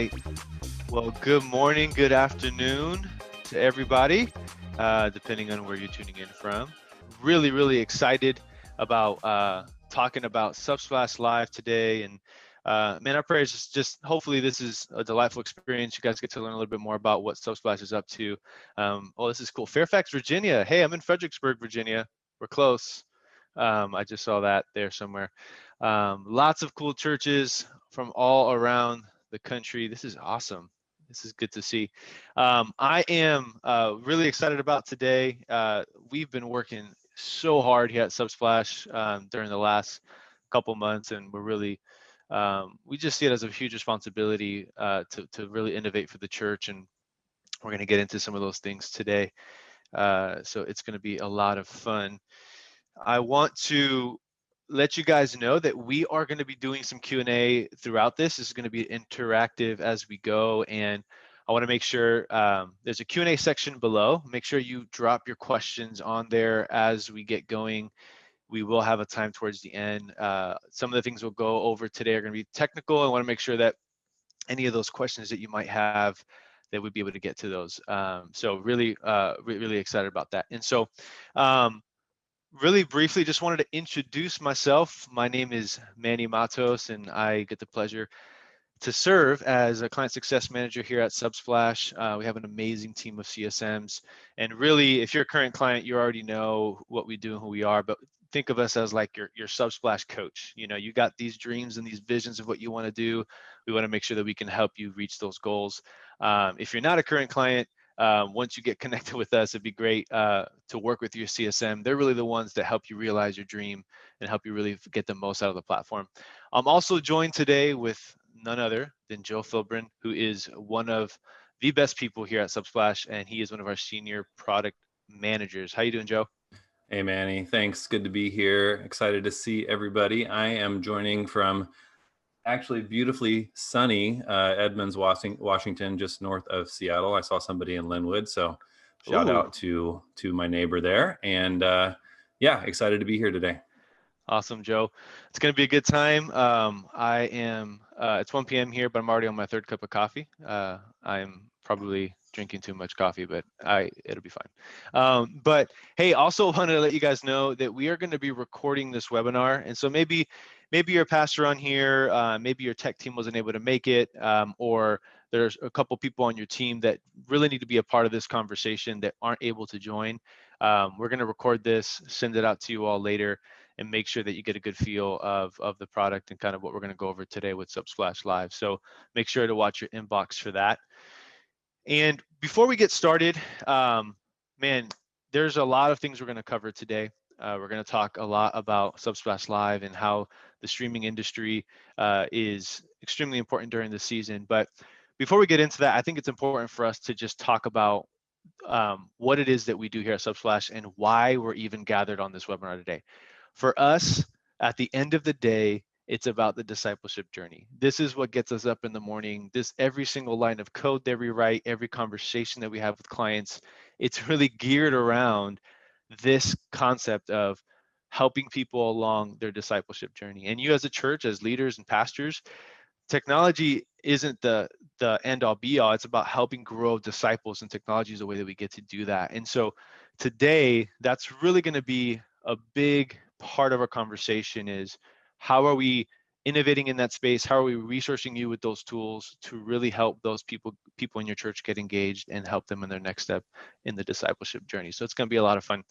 right. Well, good morning, good afternoon to everybody, depending on where you're tuning in from. Really excited about talking about Subsplash Live today. And man, our prayers is just hopefully this is a delightful experience. You guys get to learn a little bit more about what Subsplash is up to. Oh, this is cool. Fairfax, Virginia. Hey, I'm in Fredericksburg, Virginia. We're close. I just saw that there somewhere. Lots of cool churches from all around the country. This is awesome. This is good to see. I am really excited about today. We've been working so hard here at Subsplash during the last couple months, and we're really we just see it as a huge responsibility to really innovate for the church, and we're going to get into some of those things today. So it's going to be a lot of fun. I want to let you guys know that we are going to be doing some Q&A throughout this. This is going to be interactive as we go, and I want to make sure there's a Q&A section below. Make sure you drop your questions on there as we get going. We will have a time towards the end. Some of the things we'll go over today are going to be technical. I want to make sure that any of those questions that you might have, that we'd be able to get to those. So really excited about that. And so really briefly, just wanted to introduce myself. My name is Manny Matos, and I get the pleasure to serve as a client success manager here at Subsplash. We have an amazing team of CSMs, and really, if you're a current client, you already know what we do and who we are, but think of us as like your Subsplash coach. You know, you got these dreams and these visions of what you want to do. We want to make sure that we can help you reach those goals. If you're not a current client, once you get connected with us, it'd be great to work with your CSM. They're really the ones that help you realize your dream and help you really get the most out of the platform. I'm also joined today with none other than Joe Filbrin, who is one of the best people here at Subsplash, and he is one of our senior product managers. How you doing, Joe? Hey, Manny. Thanks. Good to be here. Excited to see everybody. I am joining from actually beautifully sunny Edmonds, Washington, just north of Seattle. I saw somebody in Linwood, so shout Ooh. out to my neighbor there. And yeah, excited to be here today. Awesome, Joe. It's going to be a good time. It's 1 p.m. here, but I'm already on my third cup of coffee. I'm probably drinking too much coffee, but it'll be fine. But hey, also wanted to let you guys know that we are going to be recording this webinar. And so maybe you're a pastor on here, maybe your tech team wasn't able to make it, or there's a couple people on your team that really need to be a part of this conversation that aren't able to join. We're going to record this, send it out to you all later, and make sure that you get a good feel of the product and kind of what we're going to go over today with Subsplash Live. So make sure to watch your inbox for that. And before we get started, man, there's a lot of things we're going to cover today. We're going to talk a lot about Subsplash Live and how the streaming industry is extremely important during the season. But before we get into that, I think it's important for us to just talk about what it is that we do here at Subsplash and why we're even gathered on this webinar today. For us, at the end of the day, it's about the discipleship journey. This is what gets us up in the morning. Every single line of code that we write, every conversation that we have with clients, it's really geared around this concept of helping people along their discipleship journey. And you as a church, as leaders and pastors, technology isn't the end all be all. It's about helping grow disciples, and technology is the way that we get to do that. And so today, that's really going to be a big part of our conversation is how are we innovating in that space? How are we resourcing you with those tools to really help those people in your church get engaged and help them in their next step in the discipleship journey? So it's going to be a lot of fun.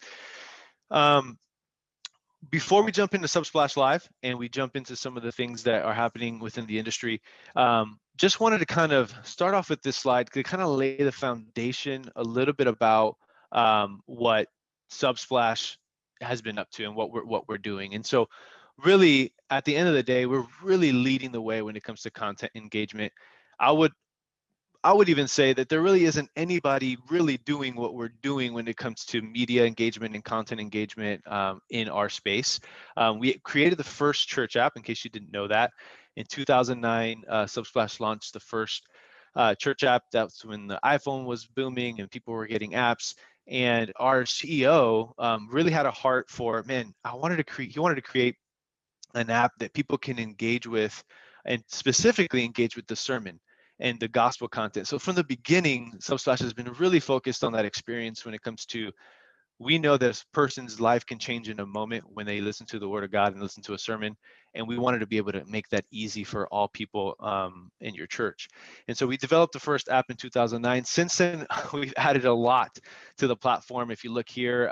Before we jump into Subsplash Live and we jump into some of the things that are happening within the industry, just wanted to kind of start off with this slide to kind of lay the foundation a little bit about what Subsplash has been up to and what we're doing. And so really, at the end of the day, we're really leading the way when it comes to content engagement. I would even say that there really isn't anybody really doing what we're doing when it comes to media engagement and content engagement in our space. We created the first church app, in case you didn't know that. In 2009, Subsplash launched the first church app. That's when the iPhone was booming and people were getting apps. And our CEO really had a heart for, man, he wanted to create an app that people can engage with and specifically engage with the sermon. and the gospel content. So from the beginning, Subsplash has been really focused on that experience when it comes to, we know that a person's life can change in a moment when they listen to the word of God and listen to a sermon. And we wanted to be able to make that easy for all people in your church. And so we developed the first app in 2009. Since then, we've added a lot to the platform. If you look here,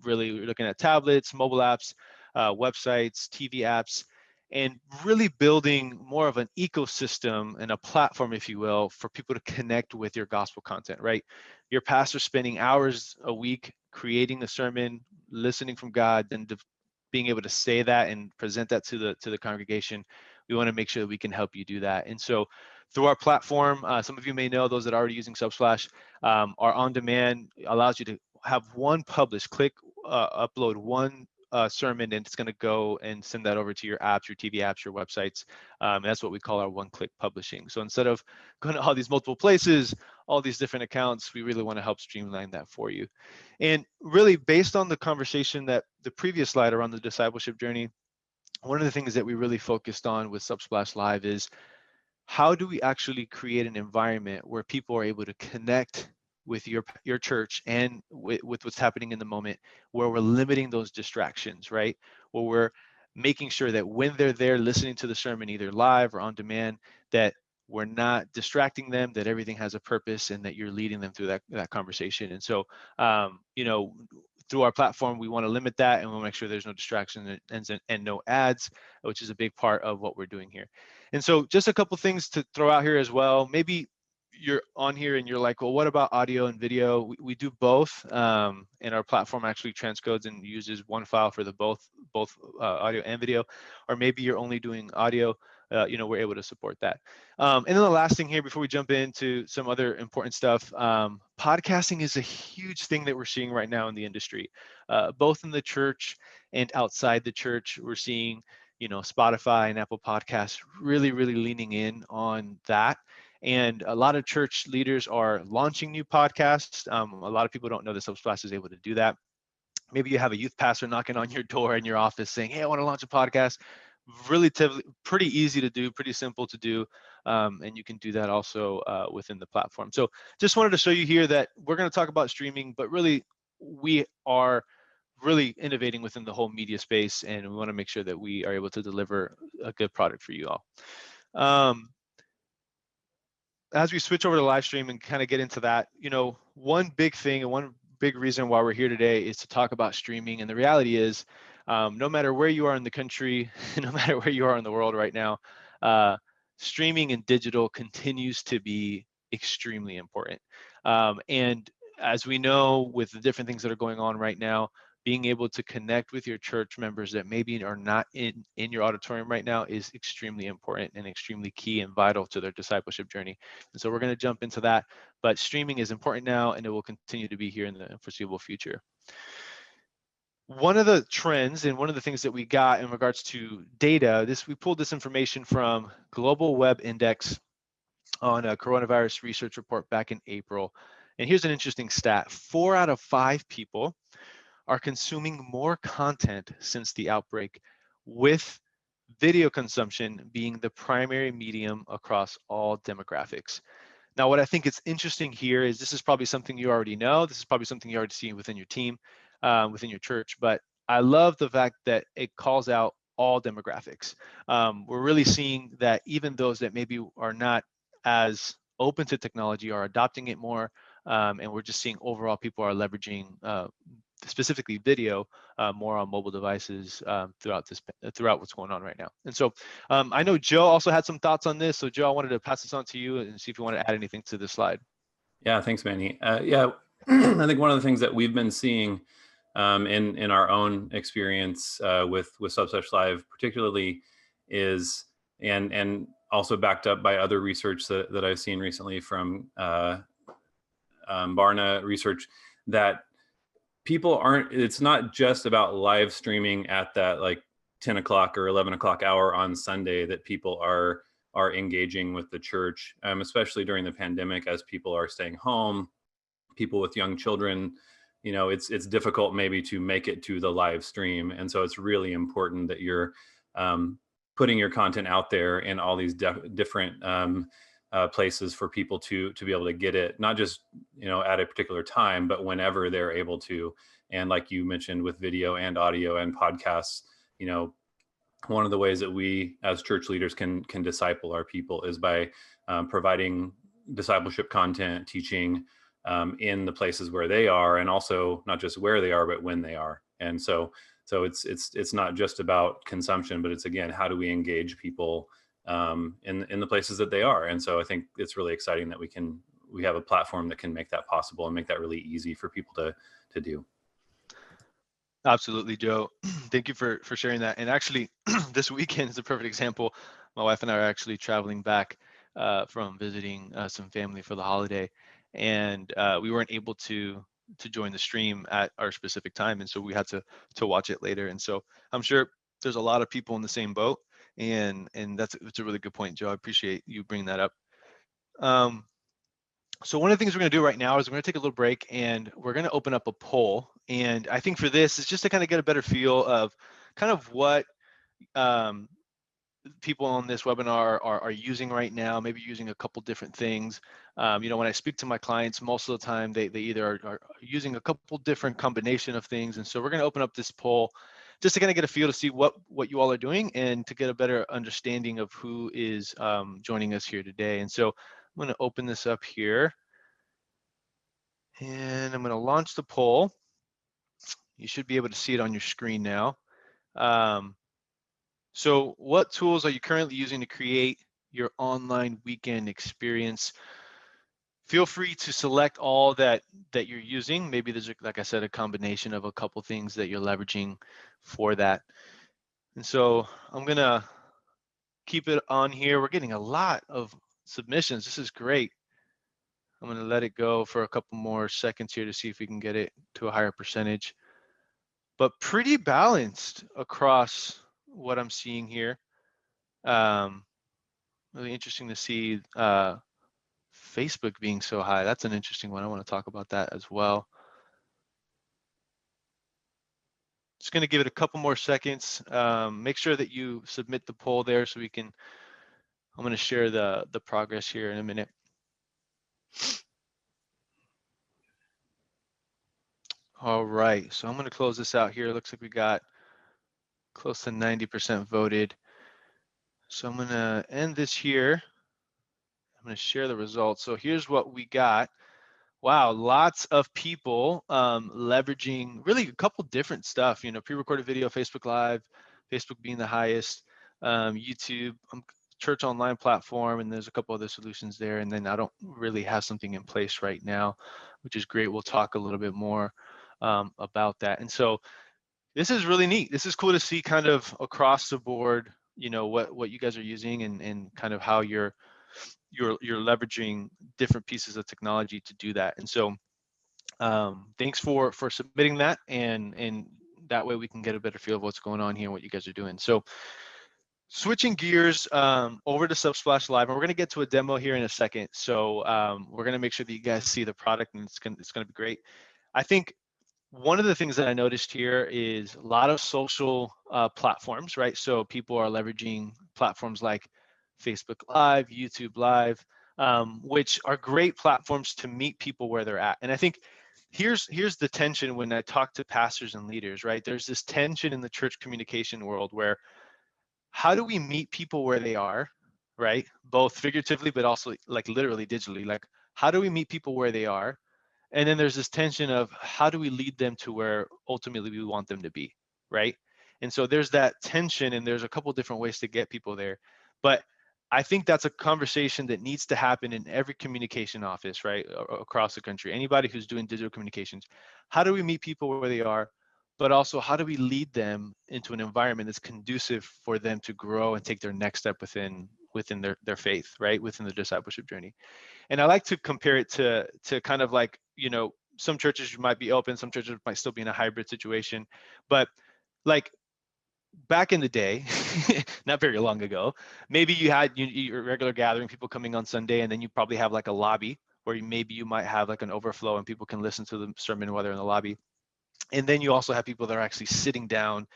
really we're looking at tablets, mobile apps, websites, TV apps, and really building more of an ecosystem and a platform, if you will, for people to connect with your gospel content, right? Your pastor spending hours a week creating the sermon, listening from God, and being able to say that and present that to the congregation. We want to make sure that we can help you do that. And so through our platform, some of you may know, those that are already using Subsplash, our on-demand allows you to have one publish, click, upload one sermon, and it's going to go and send that over to your apps, your TV apps, your websites. And that's what we call our one-click publishing. So instead of going to all these multiple places, all these different accounts, we really want to help streamline that for you. And really, based on the conversation that the previous slide around the discipleship journey, one of the things that we really focused on with Subsplash Live is, how do we actually create an environment where people are able to connect with your church and with what's happening in the moment, where we're limiting those distractions, right? Where we're making sure that when they're there listening to the sermon, either live or on demand, that we're not distracting them, that everything has a purpose, and that you're leading them through that conversation. And so, through our platform, we want to limit that, and we'll make sure there's no distraction and no ads, which is a big part of what we're doing here. And so just a couple things to throw out here as well. Maybe you're on here and you're like, well, what about audio and video? We do both, and our platform actually transcodes and uses one file for the both audio and video. Or maybe you're only doing audio. We're able to support that. And then the last thing here before we jump into some other important stuff, podcasting is a huge thing that we're seeing right now in the industry, both in the church and outside the church. We're seeing, Spotify and Apple Podcasts really, really leaning in on that. And a lot of church leaders are launching new podcasts. A lot of people don't know that Subsplash is able to do that. Maybe you have a youth pastor knocking on your door in your office saying, hey, I want to launch a podcast. Pretty easy to do, pretty simple to do. And you can do that also within the platform. So just wanted to show you here that we're going to talk about streaming, but really we are really innovating within the whole media space, and we want to make sure that we are able to deliver a good product for you all. As we switch over to live stream and kind of get into that, one big thing and one big reason why we're here today is to talk about streaming. And the reality is, no matter where you are in the country, no matter where you are in the world right now, streaming and digital continues to be extremely important. And as we know, with the different things that are going on right now, being able to connect with your church members that maybe are not in your auditorium right now is extremely important and extremely key and vital to their discipleship journey. And so we're going to jump into that, but streaming is important now, and it will continue to be here in the foreseeable future. One of the trends and one of the things that we got in regards to data, we pulled this information from Global Web Index on a coronavirus research report back in April. And here's an interesting stat: 4 out of 5 people are consuming more content since the outbreak, with video consumption being the primary medium across all demographics. Now, what I think is interesting here is, this is probably something you already know. This is probably something you already see within your team, within your church. But I love the fact that it calls out all demographics. We're really seeing that even those that maybe are not as open to technology are adopting it more. And we're just seeing overall people are leveraging specifically video more on mobile devices throughout what's going on right now. And so I know Joe also had some thoughts on this. So Joe, I wanted to pass this on to you and see if you want to add anything to this slide. Yeah, thanks, Manny. I think one of the things that we've been seeing in our own experience with Subsplash Live particularly is, and also backed up by other research that I've seen recently from Barna research, that it's not just about live streaming at that like 10 o'clock or 11 o'clock hour on Sunday that people are engaging with the church, especially during the pandemic, as people are staying home, people with young children, it's difficult maybe to make it to the live stream. And so it's really important that you're putting your content out there in all these different places for people to be able to get it, not just at a particular time, but whenever they're able to. And like you mentioned, with video and audio and podcasts, one of the ways that we as church leaders can disciple our people is by providing discipleship content, teaching in the places where they are, and also not just where they are, but when they are. And so it's not just about consumption, but it's, again, how do we engage people in the places that they are. And so I think it's really exciting that we have a platform that can make that possible and make that really easy for people to do. Absolutely, Joe. Thank you for sharing that. And actually, this weekend is a perfect example. My wife and I are actually traveling back from visiting some family for the holiday, and we weren't able to join the stream at our specific time, and so we had to watch it later. And so I'm sure there's a lot of people in the same boat, and it's a really good point, Joe. I appreciate you bringing that up. So one of the things we're going to do right now is we're going to take a little break, and we're going to open up a poll. And I think for this is just to kind of get a better feel of kind of what people on this webinar are using right now, maybe using a couple different things. When I speak to my clients, most of the time they either are using a couple different combination of things. And so we're going to open up this poll just to kind of get a feel to see what you all are doing and to get a better understanding of who is joining us here today. And so I'm going to open this up here, and I'm going to launch the poll. You should be able to see it on your screen now. So what tools are you currently using to create your online weekend experience? Feel free to select all that you're using. Maybe there's, like I said, a combination of a couple things that you're leveraging for that. And so I'm going to keep it on here. We're getting a lot of submissions. This is great. I'm going to let it go for a couple more seconds here to see if we can get it to a higher percentage. But pretty balanced across what I'm seeing here. Really interesting to see Facebook being so high. That's an interesting one. I want to talk about that as well. Just going to give it a couple more seconds. Make sure that you submit the poll there so we can, I'm going to share the progress here in a minute. All right, so I'm going to close this out here. It looks like we got close to 90% voted. So I'm going to end this here. I'm going to share the results. So here's what we got. Wow, lots of people leveraging really a couple different stuff, pre-recorded video, Facebook Live, Facebook being the highest, YouTube, church online platform, and there's a couple other solutions there. And then I don't really have something in place right now, which is great. We'll talk a little bit more about that. And so this is really neat. This is cool to see kind of across the board, what you guys are using and kind of how you're leveraging different pieces of technology to do that. And so thanks for submitting that, and that way we can get a better feel of what's going on here and what you guys are doing. So switching gears over to Subsplash Live, and we're going to get to a demo here in a second. So we're going to make sure that you guys see the product, and it's going to be great. I think one of the things that I noticed here is a lot of social platforms, right? So people are leveraging platforms like Facebook Live, YouTube Live, which are great platforms to meet people where they're at. And I think here's the tension when I talk to pastors and leaders, right? There's this tension in the church communication world where how do we meet people where they are, right? Both figuratively, but also like literally digitally. Like, how do we meet people where they are? And then there's this tension of how do we lead them to where ultimately we want them to be, right? And so there's that tension, and there's a couple different ways to get people there. But I think that's a conversation that needs to happen in every communication office, right, across the country. Anybody who's doing digital communications, how do we meet people where they are? But also, how do we lead them into an environment that's conducive for them to grow and take their next step within their faith, right, within the discipleship journey? And I like to compare it to kind of like, some churches might be open, some churches might still be in a hybrid situation, but like back in the day, not very long ago, maybe you had your regular gathering, people coming on Sunday, and then you probably have like a lobby where maybe you might have like an overflow and people can listen to the sermon while they're in the lobby. And then you also have people that are actually sitting down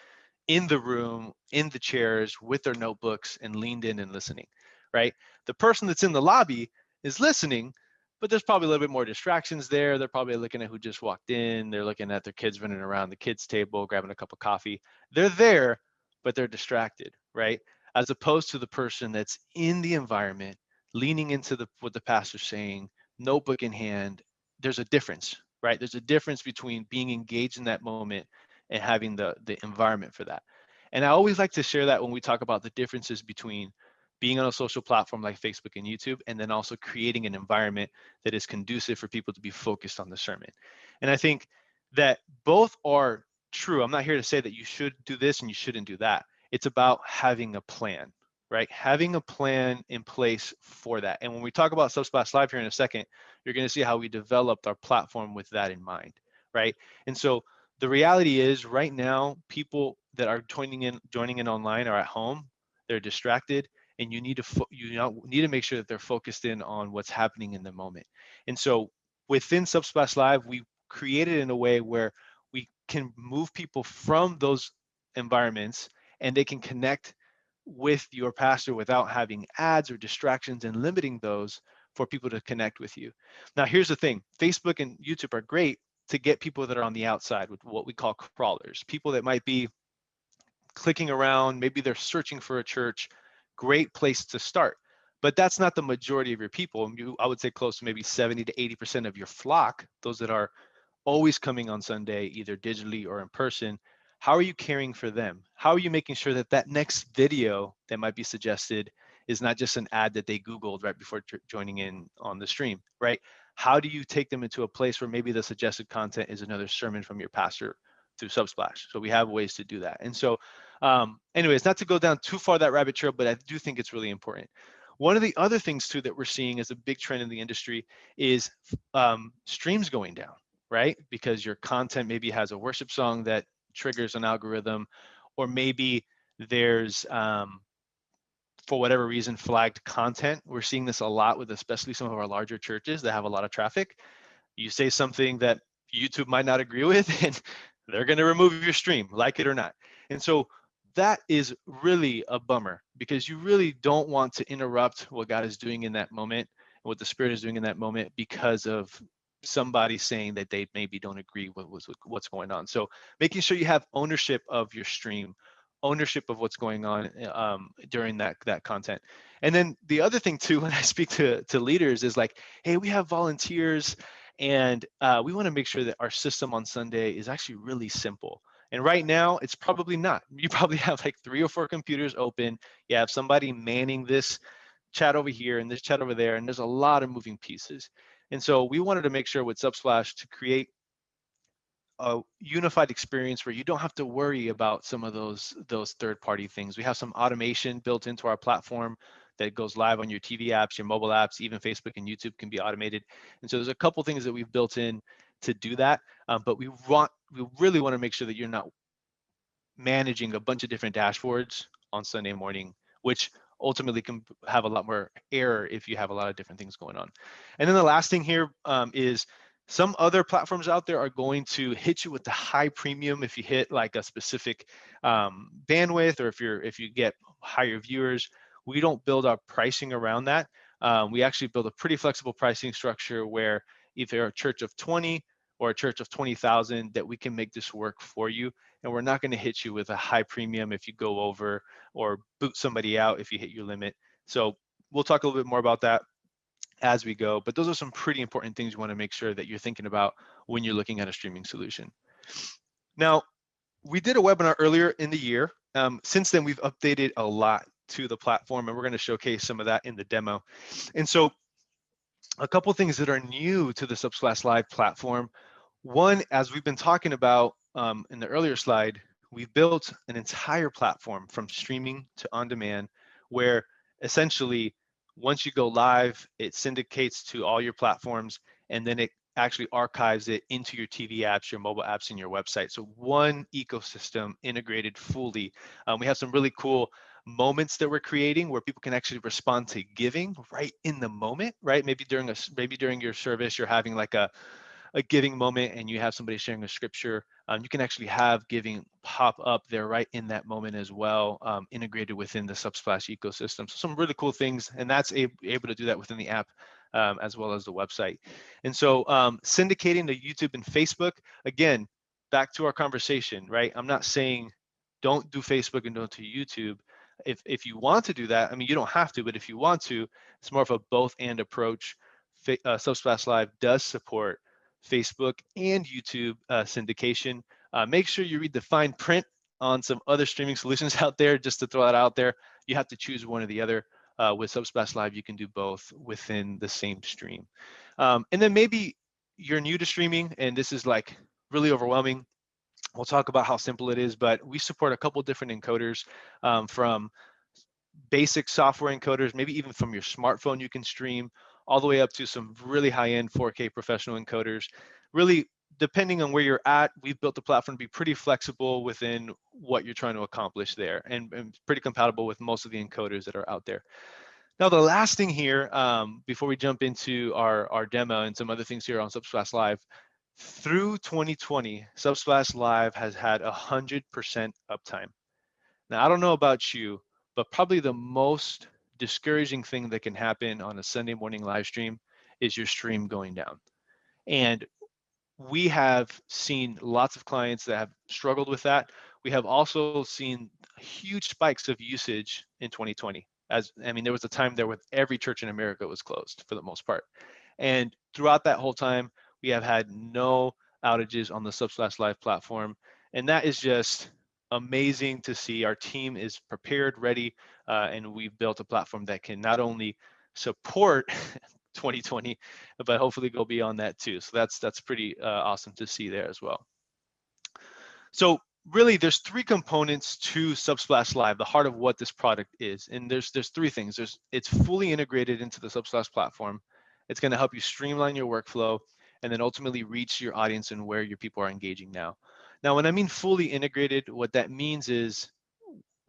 in the room, in the chairs with their notebooks and leaned in and listening, right? The person that's in the lobby is listening, but there's probably a little bit more distractions there. They're probably looking at who just walked in. They're looking at their kids running around the kids' table, grabbing a cup of coffee. They're there, but they're distracted, right? As opposed to the person that's in the environment, leaning into what the pastor's saying, notebook in hand. There's a difference, right? There's a difference between being engaged in that moment and having the environment for that. And I always like to share that when we talk about the differences between being on a social platform like Facebook and YouTube, and then also creating an environment that is conducive for people to be focused on the sermon. And I think that both are true. I'm not here to say that you should do this and you shouldn't do that. It's about having a plan, right? Having a plan in place for that. And when we talk about Subsplash Live here in a second, you're going to see how we developed our platform with that in mind, right? And so the reality is right now, people that are joining in online are at home, they're distracted, and you need to need to make sure that they're focused in on what's happening in the moment. And so within Subsplash Live, we created in a way where we can move people from those environments and they can connect with your pastor without having ads or distractions and limiting those for people to connect with you. Now, here's the thing. Facebook and YouTube are great to get people that are on the outside with what we call crawlers, people that might be clicking around, maybe they're searching for a church. Great place to start. But that's not the majority of your people. I would say close to maybe 70 to 80% of your flock, those that are always coming on Sunday, either digitally or in person. How are you caring for them? How are you making sure that that next video that might be suggested is not just an ad that they Googled right before joining in on the stream, right? How do you take them into a place where maybe the suggested content is another sermon from your pastor through Subsplash? So we have ways to do that. And so, anyways, not to go down too far that rabbit trail, but I do think it's really important. One of the other things too that we're seeing as a big trend in the industry is streams going down, right? Because your content maybe has a worship song that triggers an algorithm, or maybe there's for whatever reason flagged content. We're seeing this a lot with especially some of our larger churches that have a lot of traffic. You say something that YouTube might not agree with, and they're going to remove your stream, like it or not. And so that is really a bummer, because you really don't want to interrupt what God is doing in that moment, what the Spirit is doing in that moment, because of somebody saying that they maybe don't agree with what's going on. So making sure you have ownership of your stream, ownership of what's going on during that content. And then the other thing too, when I speak to leaders, is like, hey, we have volunteers, and we want to make sure that our system on Sunday is actually really simple. And right now, it's probably not. You probably have like 3 or 4 computers open. You have somebody manning this chat over here and this chat over there, and there's a lot of moving pieces. And so we wanted to make sure with Subsplash to create a unified experience where you don't have to worry about some of those third-party things. We have some automation built into our platform that goes live on your TV apps, your mobile apps, even Facebook and YouTube can be automated. And so there's a couple things that we've built in to do that. But we really want to make sure that you're not managing a bunch of different dashboards on Sunday morning, which ultimately can have a lot more error if you have a lot of different things going on. And then the last thing here is some other platforms out there are going to hit you with the high premium if you hit like a specific bandwidth, or if you get higher viewers. We don't build our pricing around that. We actually build a pretty flexible pricing structure where if you're a church of 20 or a church of 20,000, that we can make this work for you. And we're not going to hit you with a high premium if you go over, or boot somebody out if you hit your limit. So we'll talk a little bit more about that as we go, but those are some pretty important things you want to make sure that you're thinking about when you're looking at a streaming solution. Now, we did a webinar earlier in the year. Since then, we've updated a lot to the platform, and we're going to showcase some of that in the demo. And so a couple things that are new to the Subsplash Live platform. One, as we've been talking about in the earlier slide, we've built an entire platform from streaming to on demand, where essentially once you go live, it syndicates to all your platforms, and then it actually archives it into your TV apps, your mobile apps, and your website. So one ecosystem integrated fully. We have some really cool moments that we're creating where people can actually respond to giving right in the moment, right? Maybe during your service, you're having like a giving moment and you have somebody sharing a scripture, you can actually have giving pop up there right in that moment as well, integrated within the Subsplash ecosystem. So some really cool things, and that's able to do that within the app as well as the website. And so syndicating to YouTube and Facebook, again, back to our conversation, right? I'm not saying don't do Facebook and don't do YouTube. If you want to do that, I mean, you don't have to, but if you want to, it's more of a both and approach. Subsplash Live does support Facebook and YouTube syndication. Make sure you read the fine print on some other streaming solutions out there, just to throw that out there. You have to choose one or the other. With Subsplash Live, you can do both within the same stream. And then maybe you're new to streaming and this is like really overwhelming. We'll talk about how simple it is, but we support a couple different encoders, from basic software encoders, maybe even from your smartphone you can stream, all the way up to some really high-end 4K professional encoders. Really, depending on where you're at, we've built the platform to be pretty flexible within what you're trying to accomplish there, and pretty compatible with most of the encoders that are out there. Now, the last thing here, before we jump into our demo and some other things here on Subsplash Live, through 2020, Subsplash Live has had 100% uptime. Now, I don't know about you, but probably the most discouraging thing that can happen on a Sunday morning live stream is your stream going down. And we have seen lots of clients that have struggled with that. We have also seen huge spikes of usage in 2020. As I mean, there was a time there with every church in America was closed for the most part. And throughout that whole time, we have had no outages on the Subsplash Live platform. And that is just amazing to see. Our team is prepared, ready, and we've built a platform that can not only support 2020, but hopefully go beyond that too. So that's pretty awesome to see there as well. So really, there's three components to Subsplash Live, the heart of what this product is. And there's three things. It's fully integrated into the Subsplash platform. It's going to help you streamline your workflow and then ultimately reach your audience and where your people are engaging now. Now, when I mean fully integrated, what that means is,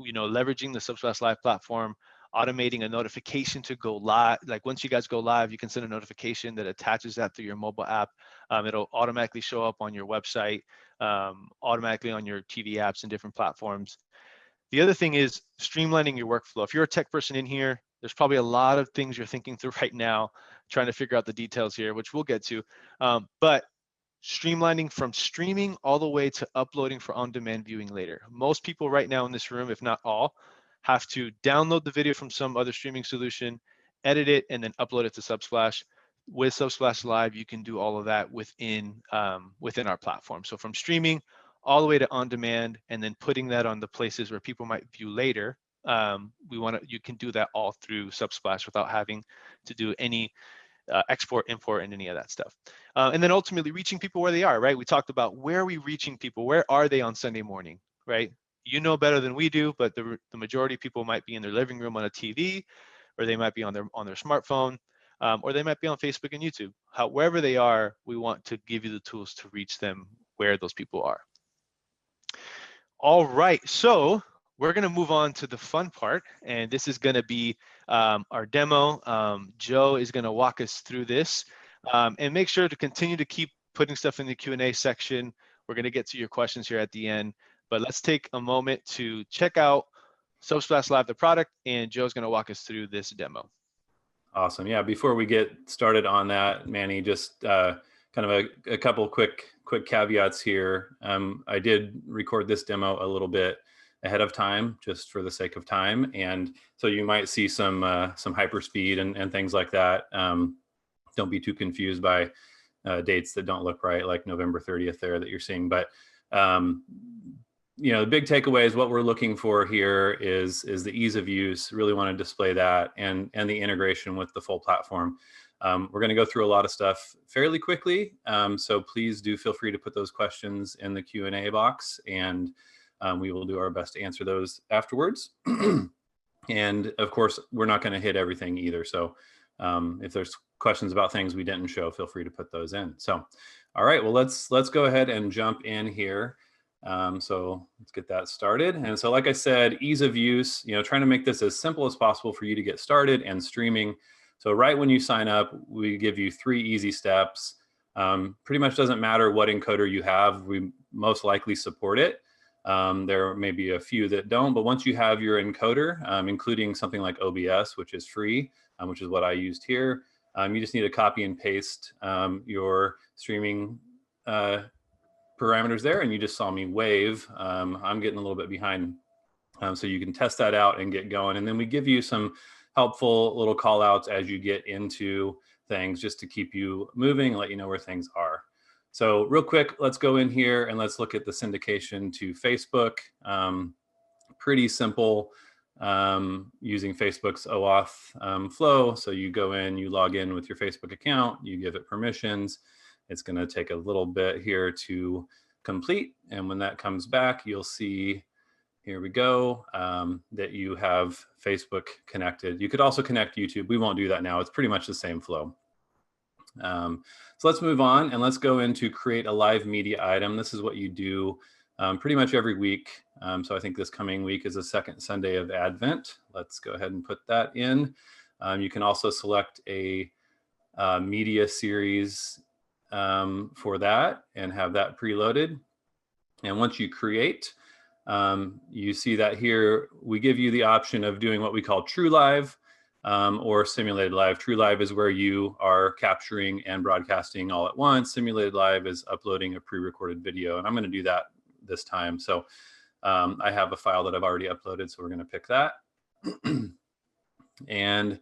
leveraging the Subsplash Live platform, automating a notification to go live. Like once you guys go live, you can send a notification that attaches that through your mobile app. It'll automatically show up on your website, automatically on your TV apps and different platforms. The other thing is streamlining your workflow. If you're a tech person in here, there's probably a lot of things you're thinking through right now, trying to figure out the details here, which we'll get to. But streamlining from streaming all the way to uploading for on-demand viewing later. Most people right now in this room, if not all, have to download the video from some other streaming solution, edit it, and then upload it to Subsplash. With Subsplash Live, you can do all of that within our platform. So from streaming all the way to on-demand, and then putting that on the places where people might view later. You can do that all through Subsplash without having to do any export, import, and any of that stuff. And then ultimately reaching people where they are, right? We talked about where are we reaching people? Where are they on Sunday morning, right? You know better than we do, but the majority of people might be in their living room on a TV, or they might be on their smartphone, or they might be on Facebook and YouTube. However they are, we want to give you the tools to reach them where those people are. All right, so we're going to move on to the fun part, and this is going to be our demo. Joe is going to walk us through this, and make sure to continue to keep putting stuff in the Q&A section. We're going to get to your questions here at the end, but let's take a moment to check out Subsplash Live, the product, and Joe's going to walk us through this demo. Awesome. Yeah, before we get started on that, Manny, just kind of a couple quick caveats here. I did record this demo a little bit ahead of time, just for the sake of time, and so you might see some hyperspeed and things like that. Don't be too confused by dates that don't look right, like November 30th there that you're seeing. But the big takeaway is what we're looking for here is the ease of use. Really want to display that, and the integration with the full platform. We're going to go through a lot of stuff fairly quickly, so please do feel free to put those questions in the Q&A box, and we will do our best to answer those afterwards. And of course, we're not going to hit everything either. So if there's questions about things we didn't show, feel free to put those in. So, all right, well, let's go ahead and jump in here. So let's get that started. And so, like I said, ease of use, trying to make this as simple as possible for you to get started and streaming. So right when you sign up, we give you 3 easy steps. Pretty much doesn't matter what encoder you have. We most likely support it. There may be a few that don't, but once you have your encoder, including something like OBS, which is free, which is what I used here, you just need to copy and paste your streaming parameters there, and you just saw me wave. I'm getting a little bit behind, so you can test that out and get going. And then we give you some helpful little call outs as you get into things, just to keep you moving, let you know where things are. So real quick, let's go in here and let's look at the syndication to Facebook. Pretty simple, using Facebook's OAuth flow. So you go in, you log in with your Facebook account, you give it permissions. It's going to take a little bit here to complete. And when that comes back, you'll see, here we go, that you have Facebook connected. You could also connect YouTube. We won't do that now. It's pretty much the same flow. So let's move on and let's go into create a live media item. This is what you do pretty much every week. So I think this coming week is the second Sunday of Advent. Let's go ahead and put that in. You can also select a media series for that and have that preloaded. And once you create, you see that here, we give you the option of doing what we call true live or simulated live. True live is where you are capturing and broadcasting all at once. Simulated live is uploading a pre-recorded video. And I'm going to do that this time. So I have a file that I've already uploaded, so we're going to pick that. And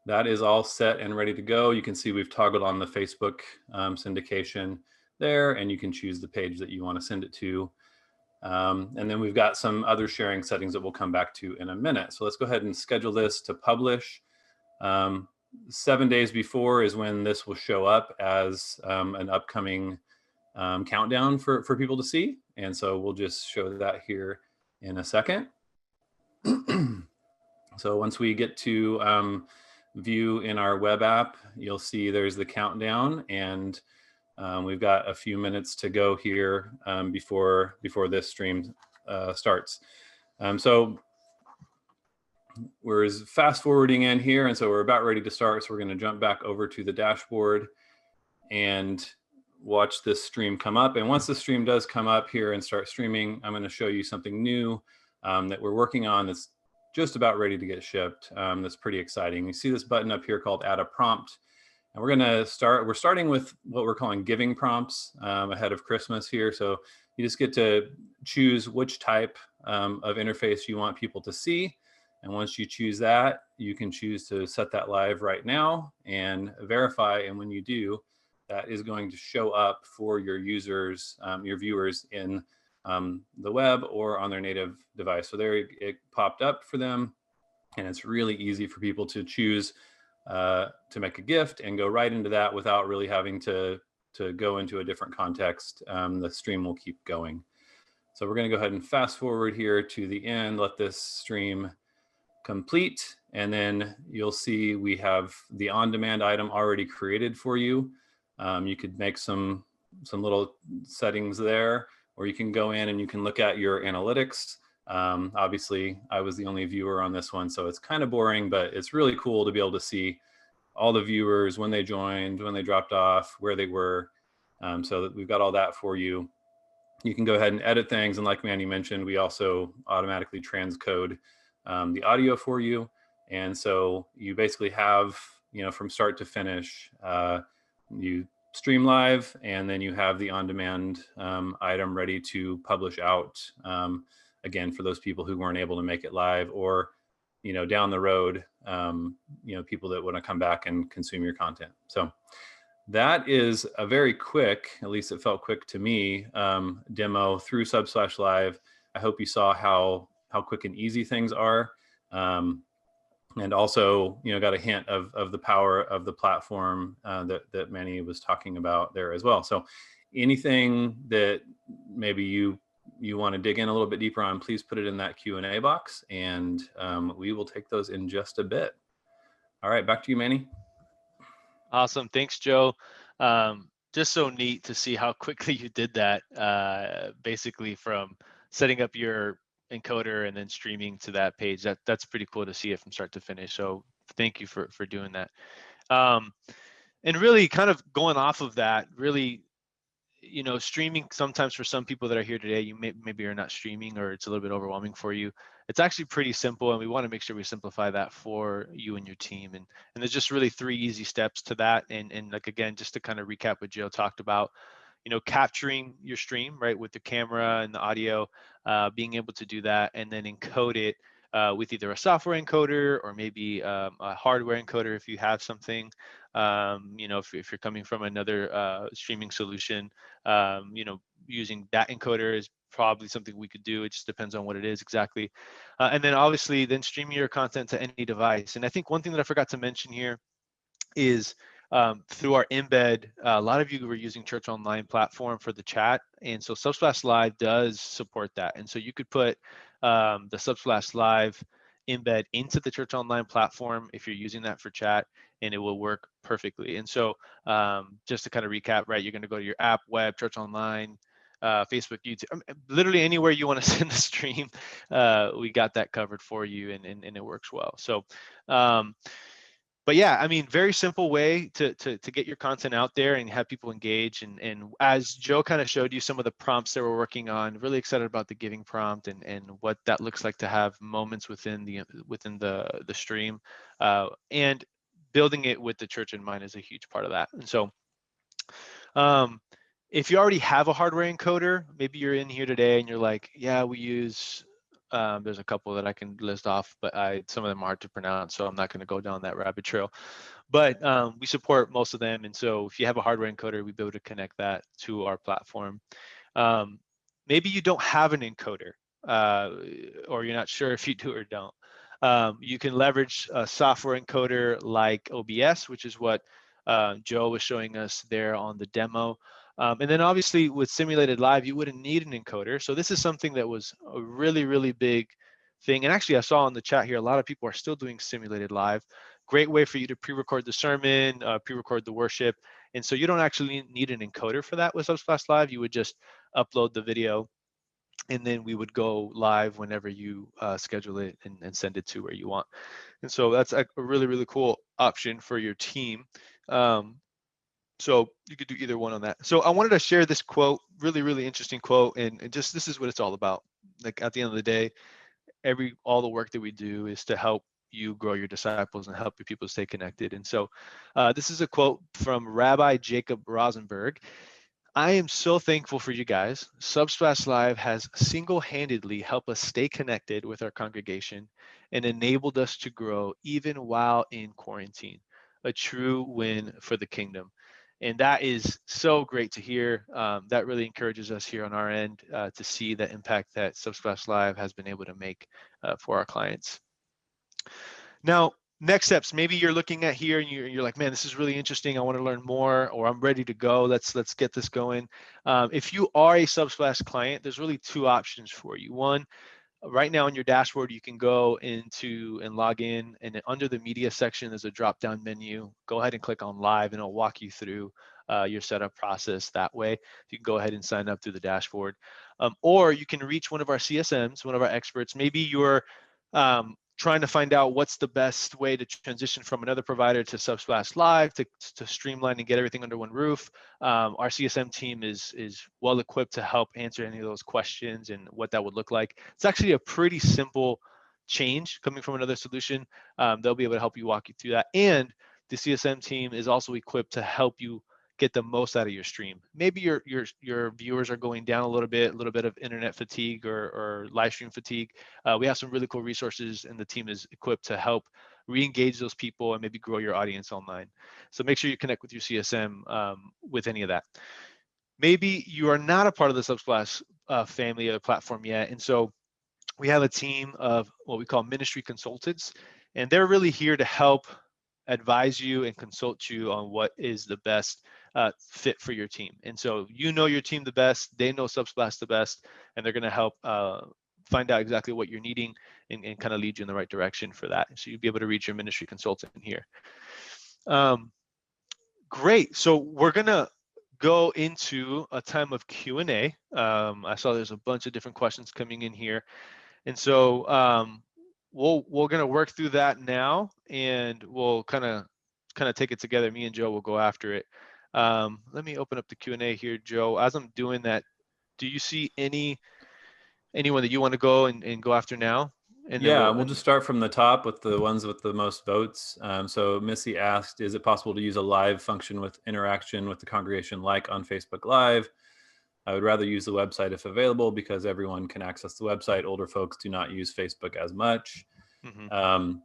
that is all set and ready to go. You can see we've toggled on the Facebook syndication there, and you can choose the page that you want to send it to. And then we've got some other sharing settings that we'll come back to in a minute. So let's go ahead and schedule this to publish. 7 days before is when this will show up as an upcoming countdown for people to see. And so we'll just show that here in a second. So once we get to view in our web app, you'll see there's the countdown, and we've got a few minutes to go here before this stream starts. So we're fast forwarding in here, and so we're about ready to start. So we're going to jump back over to the dashboard and watch this stream come up. And once the stream does come up here and start streaming, I'm going to show you something new that we're working on that's just about ready to get shipped. That's pretty exciting. You see this button up here called Add a Prompt. And we're starting with what we're calling giving prompts ahead of Christmas here. So you just get to choose which type of interface you want people to see. And once you choose that, you can choose to set that live right now and verify. And when you do, that is going to show up for your users, your viewers in the web or on their native device. So there it popped up for them. And it's really easy for people to choose to make a gift and go right into that without really having to go into a different context. The stream will keep going. So we're going to go ahead and fast forward here to the end, let this stream complete, and then you'll see we have the on-demand item already created for you. You could make some little settings there, or you can go in and you can look at your analytics. Obviously, I was the only viewer on this one, so it's kind of boring, but it's really cool to be able to see all the viewers, when they joined, when they dropped off, where they were. So that we've got all that for you. You can go ahead and edit things. And like Manny mentioned, we also automatically transcode the audio for you. And so you basically have, from start to finish, you stream live, and then you have the on-demand item ready to publish out. Again, for those people who weren't able to make it live, or down the road, people that want to come back and consume your content. So that is a very quick, at least it felt quick to me, demo through Subsplash Live. I hope you saw how quick and easy things are. And also, got a hint of the power of the platform that Manny was talking about there as well. So anything that maybe you want to dig in a little bit deeper on, please put it in that Q&A box, and we will take those in just a bit. All right, back to you, Manny. Awesome. Thanks, Joe. Just so neat to see how quickly you did that, basically from setting up your encoder and then streaming to that page. That's pretty cool to see it from start to finish. So thank you for doing that. And really kind of going off of that, really, streaming sometimes for some people that are here today, maybe you're not streaming or it's a little bit overwhelming for you. It's actually pretty simple, and we want to make sure we simplify that for you and your team. And there's just really 3 easy steps to that. And like, again, just to kind of recap what Joe talked about, capturing your stream, right, with the camera and the audio, being able to do that and then encode it with either a software encoder or maybe a hardware encoder if you have something. If you're coming from another streaming solution, using that encoder is probably something we could do. It just depends on what it is exactly. And then obviously then streaming your content to any device. And I think one thing that I forgot to mention here is through our embed, a lot of you were using Church Online platform for the chat. And so Subsplash Live does support that. And so you could put the Subsplash Live embed into the Church Online platform if you're using that for chat, and it will work perfectly. And so just to kind of recap, right, you're going to go to your app, web, Church Online, Facebook, YouTube, literally anywhere you want to send the stream, we got that covered for you, and it works well. So but yeah, I mean, very simple way to get your content out there and have people engage. And as Joe kind of showed you some of the prompts that we're working on, really excited about the giving prompt and what that looks like to have moments within the stream, and building it with the church in mind is a huge part of that. And so if you already have a hardware encoder, maybe you're in here today and you're like, yeah, we use, there's a couple that I can list off, but some of them are hard to pronounce, so I'm not going to go down that rabbit trail. But we support most of them, and so if you have a hardware encoder, we'll be able to connect that to our platform. Maybe you don't have an encoder, or you're not sure if you do or don't. You can leverage a software encoder like OBS, which is what Joe was showing us there on the demo. And then obviously with simulated live, you wouldn't need an encoder. So this is something that was a really, really big thing. And actually I saw in the chat here, a lot of people are still doing simulated live. Great way for you to pre-record the sermon, pre-record the worship. And so you don't actually need an encoder for that with Subsplash Live. You would just upload the video, and then we would go live whenever you schedule it and send it to where you want. And so that's a really, really cool option for your team. So you could do either one on that. So I wanted to share this quote, really, really interesting quote, and just this is what it's all about. Like at the end of the day, all the work that we do is to help you grow your disciples and help your people stay connected. And so this is a quote from Rabbi Jacob Rosenberg. I am so thankful for you guys. Subsplash Live has single-handedly helped us stay connected with our congregation and enabled us to grow even while in quarantine. A true win for the kingdom. And that is so great to hear. That really encourages us here on our end to see the impact that Subsplash Live has been able to make for our clients. Now, next steps, maybe you're looking at here and you're like, man, this is really interesting. I want to learn more, or I'm ready to go. Let's get this going. If you are a Subsplash client, there's really 2 options for you. One, right now on your dashboard, you can go into and log in, and then under the media section, there's a drop-down menu. Go ahead and click on live, and it'll walk you through your setup process that way. You can go ahead and sign up through the dashboard. Or you can reach one of our CSMs, one of our experts. Maybe you're trying to find out what's the best way to transition from another provider to Subsplash Live to streamline and get everything under one roof. Our CSM team is well equipped to help answer any of those questions and what that would look like. It's actually a pretty simple change coming from another solution. They'll be able to help you walk you through that. And the CSM team is also equipped to help you get the most out of your stream. Maybe your viewers are going down a little bit of internet fatigue or live stream fatigue. We have some really cool resources, and the team is equipped to help re-engage those people and maybe grow your audience online. So make sure you connect with your CSM with any of that. Maybe you are not a part of the Subsplash family or platform yet, and so we have a team of what we call ministry consultants, and they're really here to help advise you and consult you on what is the best fit for your team. And so you know your team the best, they know Subsplash the best, and they're going to help find out exactly what you're needing and kind of lead you in the right direction for that. So you'll be able to reach your ministry consultant here. Great. So we're going to go into a time of Q&A. I saw there's a bunch of different questions coming in here. And so we're going to work through that now, and we'll kind of kind of take it together. Me and Joe will go after it. Let me open up the Q&A here, Joe. As I'm doing that, do you see anyone that you want to go and go after now? And then Yeah, we'll just start from the top with the ones with the most votes. So Missy asked, is it possible to use a live function with interaction with the congregation like on Facebook Live? I would rather use the website if available because everyone can access the website. Older folks do not use Facebook as much. Mhm.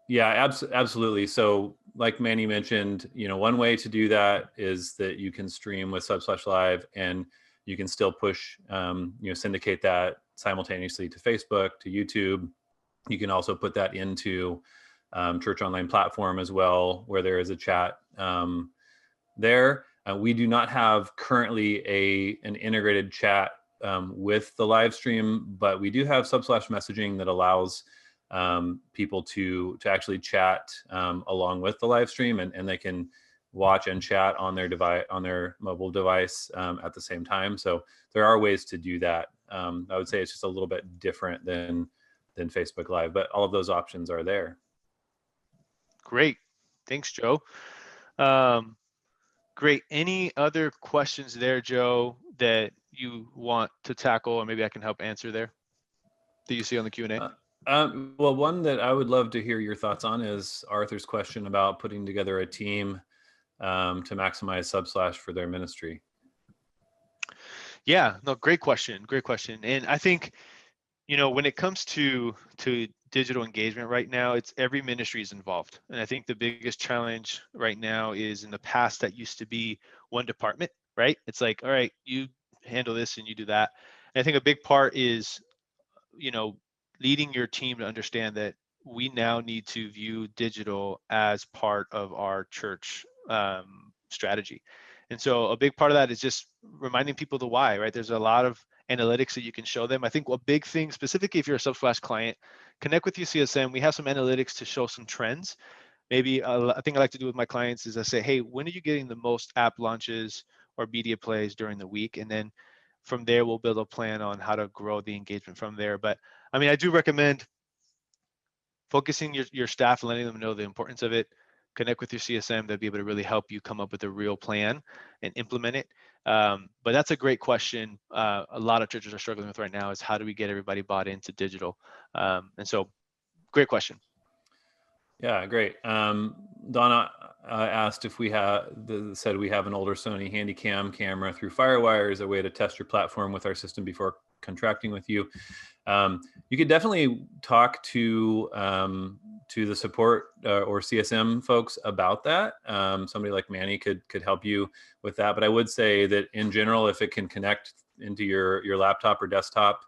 Yeah, absolutely. So like Manny mentioned, one way to do that is that you can stream with Subsplash Live and you can still push, syndicate that simultaneously to Facebook, to YouTube. You can also put that into Church Online platform as well, where there is a chat there. We do not have currently an integrated chat with the live stream, but we do have Subsplash messaging that allows people to actually chat along with the live stream, and they can watch and chat on their device, on their mobile device at the same time. So there are ways to do that. I would say it's just a little bit different than Facebook Live, but all of those options are there. Great. Thanks, Joe. Great. Any other questions there, Joe, that you want to tackle, or maybe I can help answer there that you see on the Q&A? Well, one that I would love to hear your thoughts on is Arthur's question about putting together a team to maximize Subsplash for their ministry. Yeah, no, great question. Great question. And I think, when it comes to digital engagement right now, it's every ministry is involved. And I think the biggest challenge right now is, in the past, that used to be one department, right? It's like, all right, you handle this and you do that. And I think a big part is, leading your team to understand that we now need to view digital as part of our church strategy. And so a big part of that is just reminding people the why, right? There's a lot of analytics that you can show them. I think a big thing, specifically if you're a Subsplash client, connect with UCSM. We have some analytics to show some trends. Maybe a thing I like to do with my clients is I say, hey, when are you getting the most app launches or media plays during the week? And then from there, we'll build a plan on how to grow the engagement from there. But I mean, I do recommend focusing your staff and letting them know the importance of it. Connect with your CSM. They'll be able to really help you come up with a real plan and implement it. But that's a great question. A lot of churches are struggling with right now is how do we get everybody bought into digital? And so great question. Yeah, great. Donna asked if we said we have an older Sony Handycam camera through FireWire as a way to test your platform with our system before contracting with you. You could definitely talk to the support or CSM folks about that. Somebody like Manny could help you with that. But I would say that in general, if it can connect into your laptop or desktop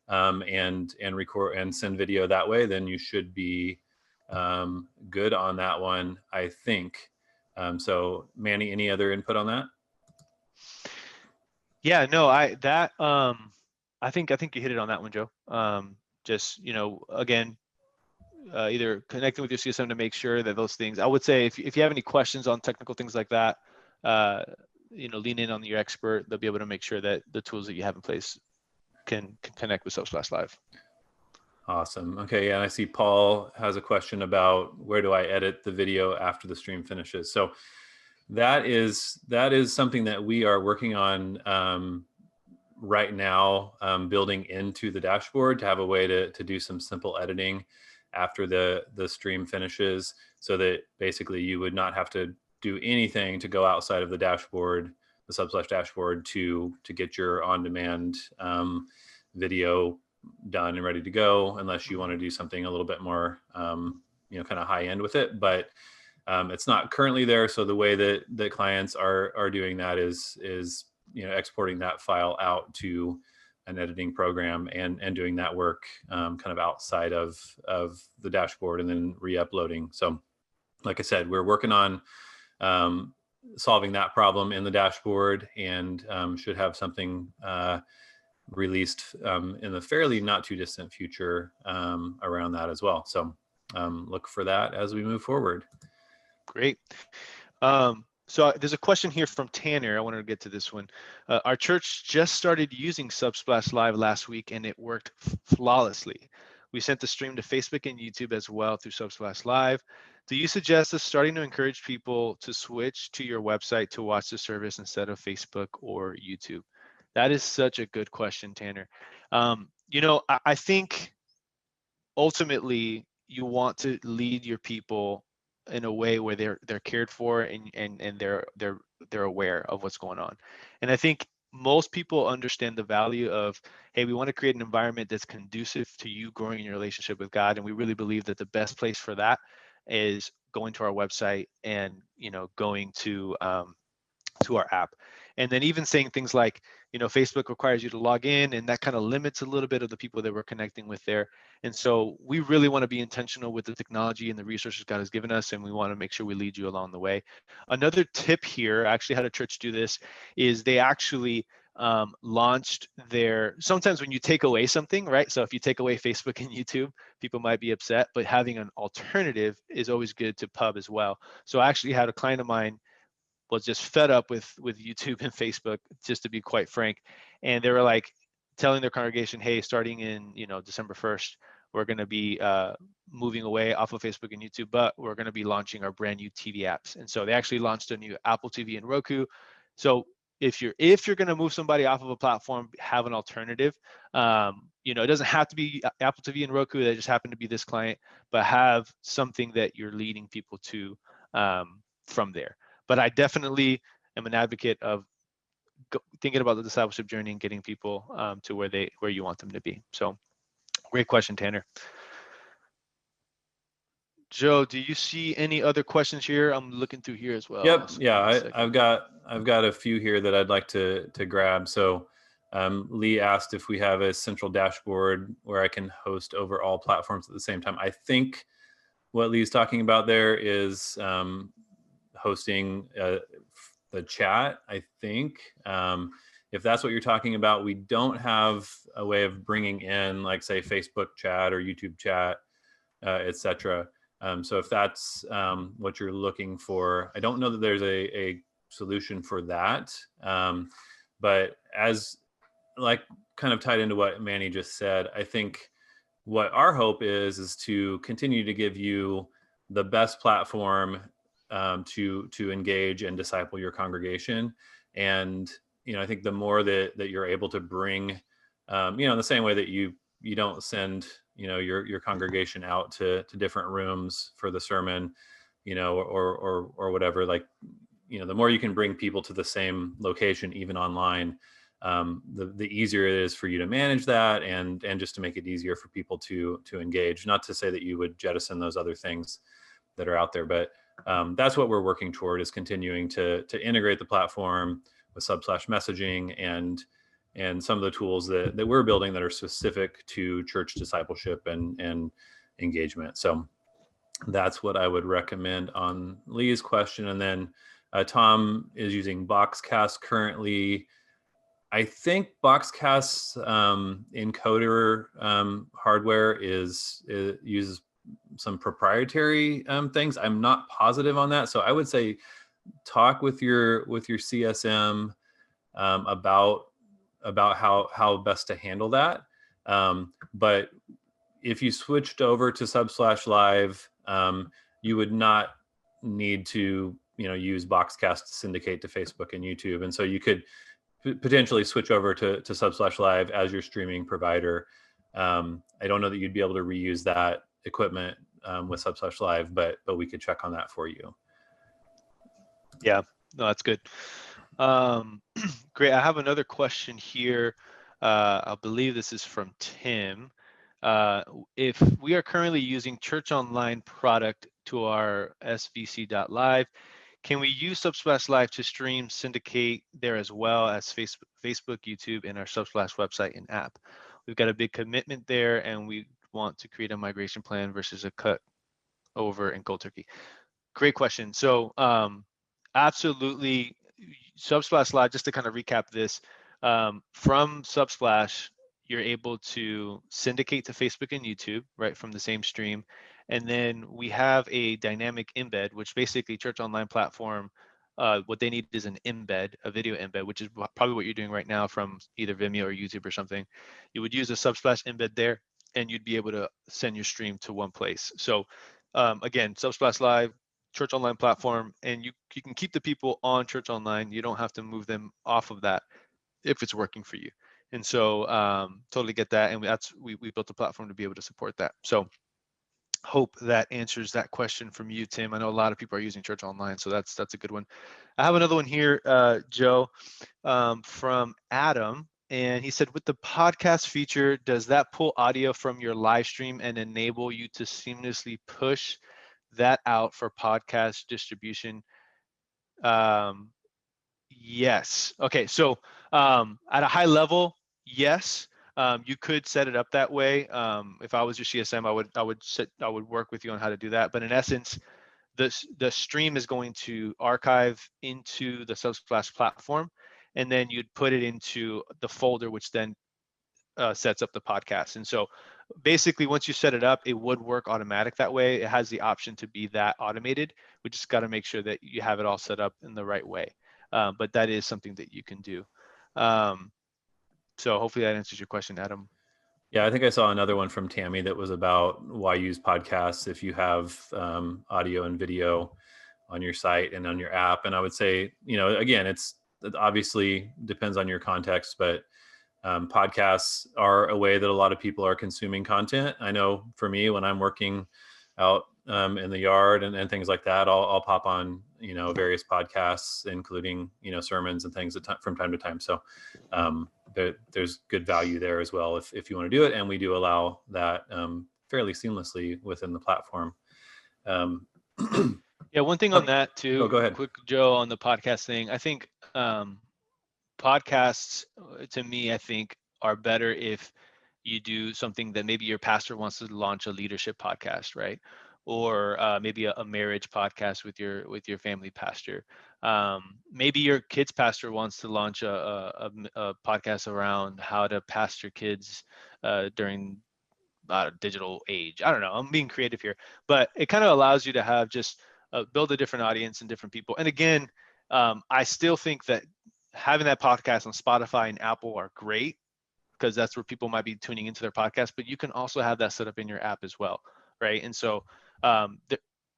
and record and send video that way, then you should be good on that one, I think. So Manny, any other input on that? Yeah, no, I think you hit it on that one, Joe. Just, again, either connecting with your CSM to make sure that those things, I would say if you have any questions on technical things like that, lean in on your expert. They'll be able to make sure that the tools that you have in place can connect with Subsplash Live. Awesome. Okay, yeah, and I see Paul has a question about where do I edit the video after the stream finishes. So that is something that we are working on right now, building into the dashboard to have a way to do some simple editing after the stream finishes, so that basically you would not have to do anything to go outside of the dashboard, the Subsplash dashboard, to get your on-demand video done and ready to go, unless you want to do something a little bit more kind of high end with it. But it's not currently there. So the way that the clients are doing that is exporting that file out to an editing program and doing that work kind of outside of the dashboard and then re-uploading. So like I said, we're working on solving that problem in the dashboard, and should have something released in the fairly not too distant future around that as well. So look for that as we move forward. Great. So there's a question here from Tanner. I wanted to get to this one. Our church just started using Subsplash Live last week, and it worked flawlessly. We sent the stream to Facebook and YouTube as well through Subsplash Live. Do you suggest us starting to encourage people to switch to your website to watch the service instead of Facebook or YouTube? That is such a good question, Tanner. I think ultimately you want to lead your people in a way where they're cared for and they're aware of what's going on. And I think most people understand the value of, hey, we want to create an environment that's conducive to you growing in your relationship with God, and we really believe that the best place for that is going to our website and going to our app. And then even saying things like, Facebook requires you to log in, and that kind of limits a little bit of the people that we're connecting with there. And so we really want to be intentional with the technology and the resources God has given us, and we want to make sure we lead you along the way. Another tip here, I actually had a church do this, is they actually launched sometimes when you take away something, right? So if you take away Facebook and YouTube, people might be upset, but having an alternative is always good to pub as well. So I actually had a client of mine was just fed up with YouTube and Facebook, just to be quite frank. And they were like telling their congregation, hey, starting in December 1st, we're going to be moving away off of Facebook and YouTube, but we're going to be launching our brand new TV apps. And so they actually launched a new Apple TV and Roku. So if you're going to move somebody off of a platform, have an alternative. It doesn't have to be Apple TV and Roku. That just happened to be this client, but have something that you're leading people to from there. But I definitely am an advocate of thinking about the discipleship journey and getting people to where you want them to be. So, great question, Tanner. Joe, do you see any other questions here? I'm looking through here as well. Yep. So give Yeah, me a second. I've got a few here that I'd like to grab. So Lee asked if we have a central dashboard where I can host over all platforms at the same time. I think what Lee's talking about there is hosting the chat, I think. If that's what you're talking about, we don't have a way of bringing in, like, say, Facebook chat or YouTube chat, etc. So if that's what you're looking for, I don't know that there's a solution for that. But as, like, kind of tied into what Manny just said, I think what our hope is to continue to give you the best platform to engage and disciple your congregation. And I think the more that you're able to bring, in the same way that you don't send your congregation out to different rooms for the sermon, or whatever, like, the more you can bring people to the same location, even online, the easier it is for you to manage that, and just to make it easier for people to engage. Not to say that you would jettison those other things that are out there, but that's what we're working toward, is continuing to integrate the platform with Subsplash messaging and some of the tools that we're building that are specific to church discipleship and engagement. So that's what I would recommend on Lee's question. And then Tom is using Boxcast currently. I think Boxcast's encoder hardware uses some proprietary things. I'm not positive on that, so I would say talk with your CSM about how best to handle that. But if you switched over to Subsplash Live, you would not need to use Boxcast to syndicate to Facebook and YouTube, and so you could potentially switch over to Subsplash Live as your streaming provider. I don't know that you'd be able to reuse that equipment with Subsplash Live, but we could check on that for you. Yeah, no, that's good. Great. I have another question here. I believe this is from Tim. If we are currently using Church Online product to our svc.live, can we use Subsplash Live to stream, syndicate there as well as Facebook, YouTube, and our Subsplash website and app? We've got a big commitment there, and we want to create a migration plan versus a cut over and cold turkey. Great question. So absolutely, Subsplash Live, just to kind of recap this, from Subsplash, you're able to syndicate to Facebook and YouTube, right, from the same stream. And then we have a dynamic embed, which basically Church Online platform, what they need is an embed, a video embed, which is probably what you're doing right now from either Vimeo or YouTube or something. You would use a Subsplash embed there, and you'd be able to send your stream to one place. So again, Subsplash Live, Church Online platform, and you can keep the people on Church Online. You don't have to move them off of that if it's working for you. And so totally get that. And we built a platform to be able to support that. So hope that answers that question from you, Tim. I know a lot of people are using Church Online, so that's a good one. I have another one here, Joe, from Adam. And he said, with the podcast feature, does that pull audio from your live stream and enable you to seamlessly push that out for podcast distribution? Yes. Okay. So at a high level, yes. You could set it up that way. If I was your CSM, I would work with you on how to do that. But in essence, the stream is going to archive into the Subsplash platform, and then you'd put it into the folder, which then sets up the podcast. And so basically, once you set it up, it would work automatic that way. It has the option to be that automated. We just got to make sure that you have it all set up in the right way. But that is something that you can do. So hopefully that answers your question, Adam. Yeah, I think I saw another one from Tammy that was about why use podcasts if you have audio and video on your site and on your app. And I would say, again, it obviously depends on your context, but podcasts are a way that a lot of people are consuming content. I know for me, when I'm working out in the yard and things like that, I'll pop on, various podcasts, including, sermons and things from time to time. So there's good value there as well if you want to do it. And we do allow that fairly seamlessly within the platform. Yeah, one thing on that too. Oh, go ahead. Quick, Joe, on the podcast thing. I think podcasts, to me, I think are better if you do something that maybe your pastor wants to launch a leadership podcast, right? Or maybe a marriage podcast with your family pastor. Maybe your kids pastor wants to launch a podcast around how to pastor kids during digital age. I don't know. I'm being creative here, but it kind of allows you to have just build a different audience and different people. And again, I still think that having that podcast on Spotify and Apple are great because that's where people might be tuning into their podcast, but you can also have that set up in your app as well, right? And so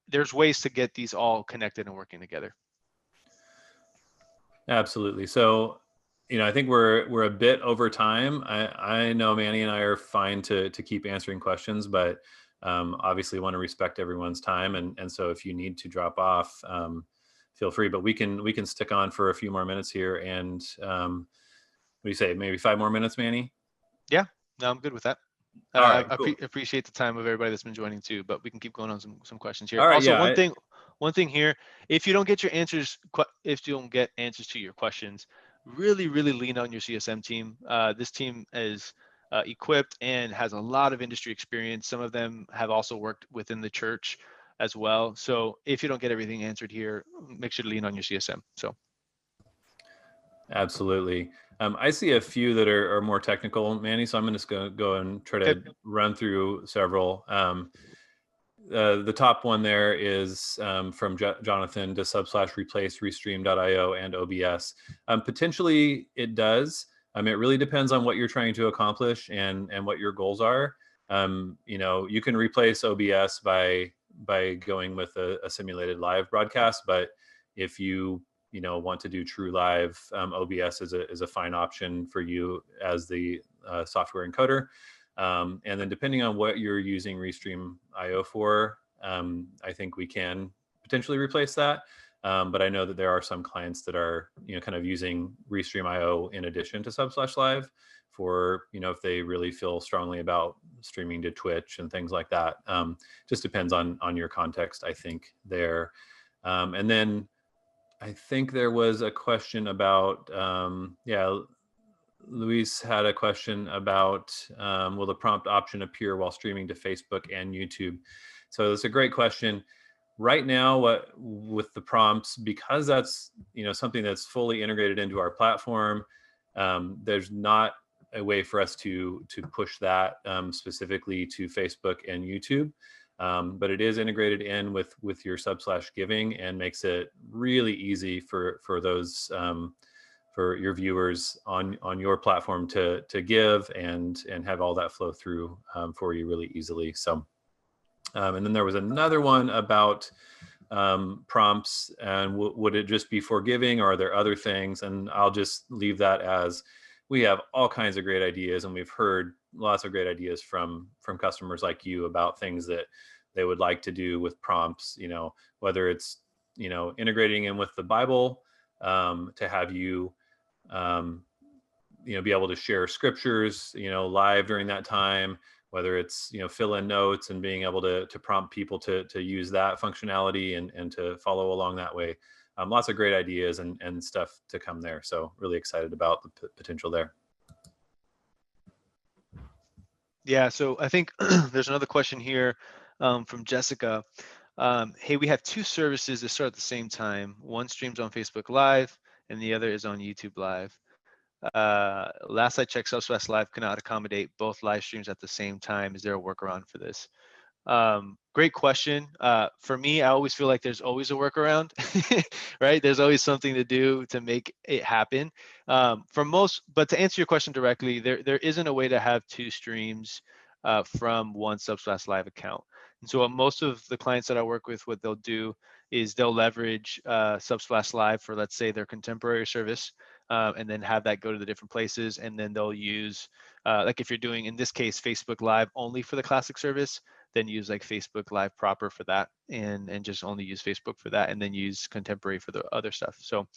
there's ways to get these all connected and working together. Absolutely. So, I think we're a bit over time. I know Manny and I are fine to keep answering questions, but obviously want to respect everyone's time. And so if you need to drop off, feel free, but we can stick on for a few more minutes here. And what do you say? Maybe 5 more minutes, Manny? Yeah, no, I'm good with that. All right, cool. Appreciate the time of everybody that's been joining too, but we can keep going on some questions here. All right, also, yeah, one thing here, if you don't get answers to your questions, really lean on your CSM team. This team is equipped and has a lot of industry experience. Some of them have also worked within the church as well. So if you don't get everything answered here, make sure to lean on your CSM. So. Absolutely. I see a few that are more technical, Manny, so I'm going to go and try to run through several. The top one there is from Jonathan. Does Subsplash replace Restream.io and OBS? Potentially it does. It really depends on what you're trying to accomplish and what your goals are. You can replace OBS by going with a simulated live broadcast, but if you want to do true live, OBS is a fine option for you as the software encoder. And then depending on what you're using Restream.io for, I think we can potentially replace that. But I know that there are some clients that are, kind of using Restream.io in addition to Subsplash Live for, if they really feel strongly about streaming to Twitch and things like that. Just depends on your context, I think, there. And then I think there was a question about, Luis had a question about, will the prompt option appear while streaming to Facebook and YouTube? So that's a great question. Right now, with the prompts, because that's, something that's fully integrated into our platform, there's not a way for us to push that specifically to Facebook and YouTube. But it is integrated in with your Subsplash giving and makes it really easy for those for your viewers on your platform to give and have all that flow through for you really easily. So And then there was another one about prompts and would it just be for giving, or are there other things? And I'll just leave that as we have all kinds of great ideas, and we've heard lots of great ideas from customers like you about things that they would like to do with prompts, whether it's integrating in with the Bible, to have you um, be able to share scriptures live during that time, whether it's fill in notes and being able to prompt people to use that functionality and to follow along that way. Lots of great ideas and stuff to come there, so really excited about the potential there. Yeah, so I think there's another question here from Jessica. Hey, we have two services that start at the same time. One streams on Facebook Live and the other is on YouTube Live. Last I checked, Subsplash Live cannot accommodate both live streams at the same time. Is there a workaround for this? Great question. For me, I always feel like there's always a workaround, right? There's always something to do to make it happen. But to answer your question directly, there isn't a way to have two streams from one Subsplash Live account. And so most of the clients that I work with, what they'll do is they'll leverage Subsplash Live for, let's say, their contemporary service, and then have that go to the different places. And then they'll use, like if you're doing, in this case, Facebook Live only for the classic service, then use like Facebook Live proper for that, and just only use Facebook for that, and then use contemporary for the other stuff. So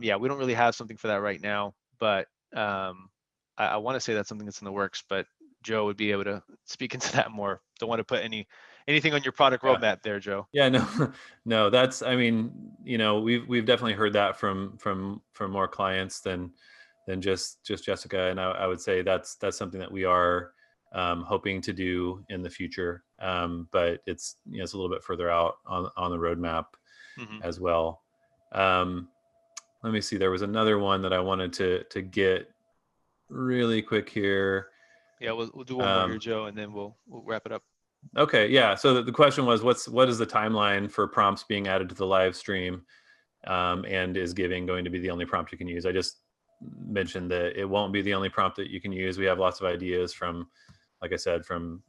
yeah, we don't really have something for that right now, but I want to say that's something that's in the works, but Joe would be able to speak into that more. Don't want to put anything on your product roadmap there, Joe. Yeah, no, no, that's, I mean, we've definitely heard that from more clients than just Jessica. And I would say that's something that we are hoping to do in the future. But it's, it's a little bit further out on the roadmap as well. Let me see, there was another one that I wanted to get really quick here. Yeah, we'll do one more here, Joe, and then we'll wrap it up. Okay, yeah. So the question was, what is the timeline for prompts being added to the live stream, and is giving going to be the only prompt you can use? I just mentioned that it won't be the only prompt that you can use. We have lots of ideas from, like I said, from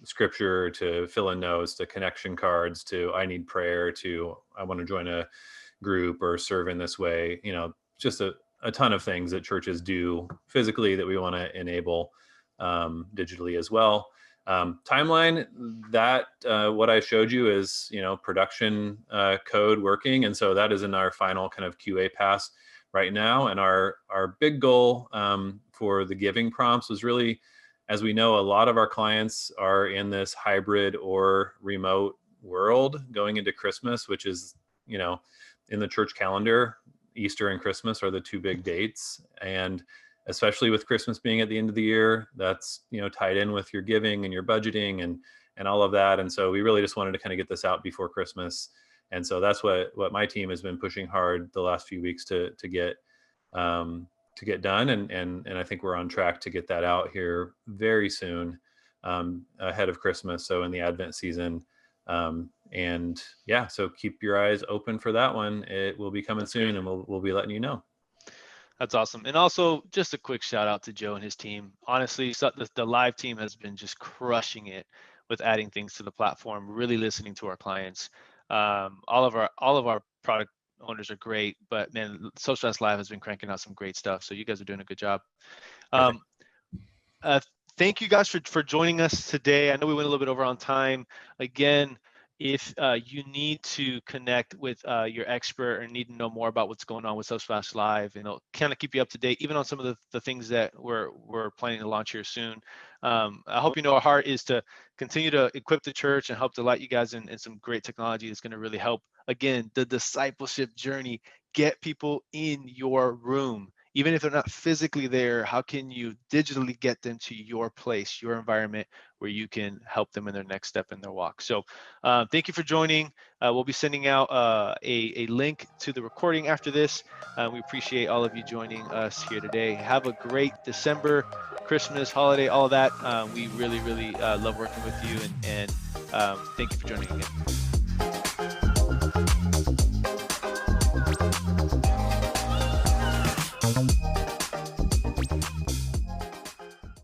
scripture to fill in notes to connection cards to I need prayer to I want to join a group or serve in this way. Just a ton of things that churches do physically that we want to enable digitally as well. Timeline, that what I showed you is production code working, and so that is in our final kind of QA pass right now. And our big goal for the giving prompts was really, as we know, a lot of our clients are in this hybrid or remote world going into Christmas, which is in the church calendar, Easter and Christmas are the two big dates, and especially with Christmas being at the end of the year, that's tied in with your giving and your budgeting and all of that. And so we really just wanted to kind of get this out before Christmas. And so that's what my team has been pushing hard the last few weeks to get done. And I think we're on track to get that out here very soon, ahead of Christmas. So in the Advent season. And yeah, so keep your eyes open for that one. It will be coming soon, and we'll be letting you know. That's awesome. And also just a quick shout out to Joe and his team. Honestly, the live team has been just crushing it with adding things to the platform, really listening to our clients. All of our product owners are great, but man, Subsplash Live has been cranking out some great stuff. So you guys are doing a good job. Thank you guys for joining us today. I know we went a little bit over on time. Again, if you need to connect with your expert or need to know more about what's going on with Subsplash Live, and it'll kind of keep you up to date, even on some of the things that we're planning to launch here soon. I hope our heart is to continue to equip the church and help delight you guys in some great technology that's going to really help, again, the discipleship journey, get people in your room. Even if they're not physically there, how can you digitally get them to your place, your environment, where you can help them in their next step in their walk? So thank you for joining. We'll be sending out a link to the recording after this. We appreciate all of you joining us here today. Have a great December, Christmas, holiday, all of that. We really, really love working with you, and thank you for joining again.